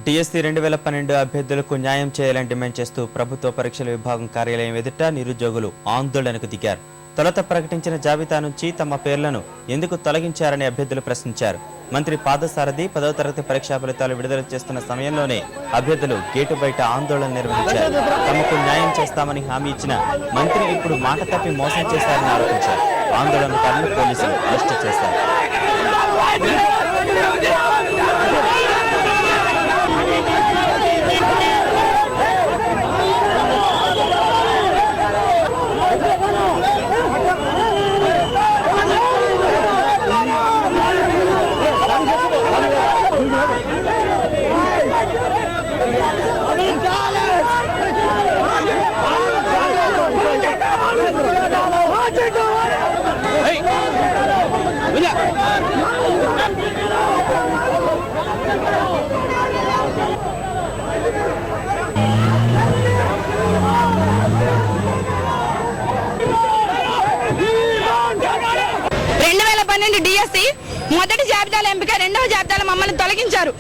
DSC 2012 అభ్యర్థులకు న్యాయం చేయాలని డిమాండ్ చేస్తూ ప్రభుత్వ పరీక్షల విభాగం కార్యాలయం ఎదుట నిరుద్యోగులు ఆందోళనకు దిగారు. తొలుత ప్రకటించిన జాబితా నుంచి తమ పేర్లను ఎందుకు తొలగించారని అభ్యర్థులు ప్రశ్నించారు. మంత్రి పాదసారథి 10వ తరగతి పరీక్షా ఫలితాలు విడుదల చేస్తున్న సమయంలోనే అభ్యర్థులు గేటు బయట ఆందోళన నిర్వహించారు. తమకు న్యాయం చేస్తామని హామీ ఇచ్చిన మంత్రి ఇప్పుడు మాట తప్పి మోసం చేశారని ఆరోపించారు. ఆందోళనకారులను పోలీసులు అరెస్టు చేశారు. డిఎస్సి మొదటి జాబితాలో ఎంపిక, రెండవ జాబితాలో మమ్మల్ని తొలగించారు.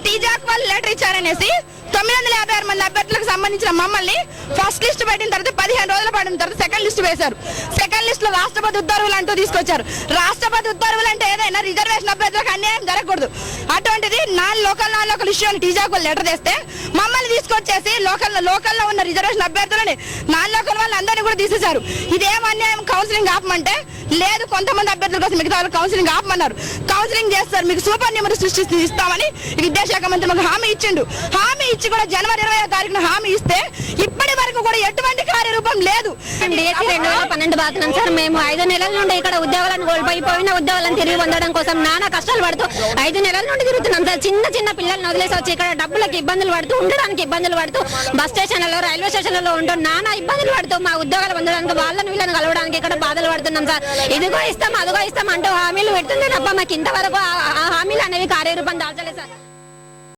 టీజాక్ వాళ్ళు లెటర్ ఇచ్చారనేసి 956 మంది అభ్యర్థులకు సంబంధించిన మమ్మల్ని ఫస్ట్ లిస్ట్ పెట్టిన తర్వాత 15 రోజులు పడిన తర్వాత సెకండ్ లిస్ట్ వేశారు. సెకండ్ లిస్ట్ లో రాష్ట్రపతి ఉత్తర్వులు అంటూ తీసుకొచ్చారు. రాష్ట్రపతి ఉత్తర్వులు అంటే ఏదైనా రిజర్వేషన్ అభ్యర్థులకు అన్యాయం జరగకూడదు. అటువంటిది నాన్ లోకల్ ఇష్యూ అని టీజాక్ వాళ్ళు లెటర్ తెస్తే మమ్మల్ని తీసుకొచ్చేసి లోకల్లో ఉన్న రిజర్వేషన్ అభ్యర్థులని నాన్ లోకల్ వాళ్ళు అందరినీ కూడా తీసేశారు. ఇదేం అన్యాయం? కౌన్సిలింగ్ ఆపమంటే లేదు, కొంతమంది అభ్యర్థుల కోసం మిగతా వాళ్ళు కౌన్సిలింగ్ ఆపమన్నారు. కౌన్సిలింగ్ చేస్తారు, మీకు సూపర్ న్యూమరీ సృష్టిస్తూ ఇస్తామని విద్యాశాఖ మంత్రి మాకు హామీ ఇచ్చిండు. హామీ ఇచ్చి కూడా జనవరి 20వ తారీఖున హామీ ఇస్తే ఇప్పటి వరకు కూడా ఎటువంటి కార్యరూపం లేదు. డిఎస్సి 2012 బాగున్నాం సార్. మేము 5 నెలల నుండి ఇక్కడ ఉద్యోగాలను కోల్పోయిన ఉద్యోగాలను తిరిగి పొందడం కోసం నానా కష్టాలు పడుతూ 5 నెలల నుండి తిరుగుతున్నాం సార్. చిన్న పిల్లల్ని వదిలేసి వచ్చి ఇక్కడ డబ్బులకు ఇబ్బందులు పడుతూ, ఉండడానికి ఇబ్బందులు పడుతూ, బస్ స్టేషన్లలో రైల్వే స్టేషన్లలో ఉంటూ నానా ఇబ్బందులు పడుతూ మా ఉద్యోగాలు పొందడానికి వాళ్ళని వీళ్ళని కలవడానికి ఇక్కడ బాధలు పడుతున్నాం సార్. ఇదిగో ఇస్తాం అదిగో ఇస్తాం అంటూ హామీలు పెడుతుంది తప్ప మాకు ఇంతవరకు ఆ హామీలు అనేవి కార్యరూపం దాల్చలేదు సార్.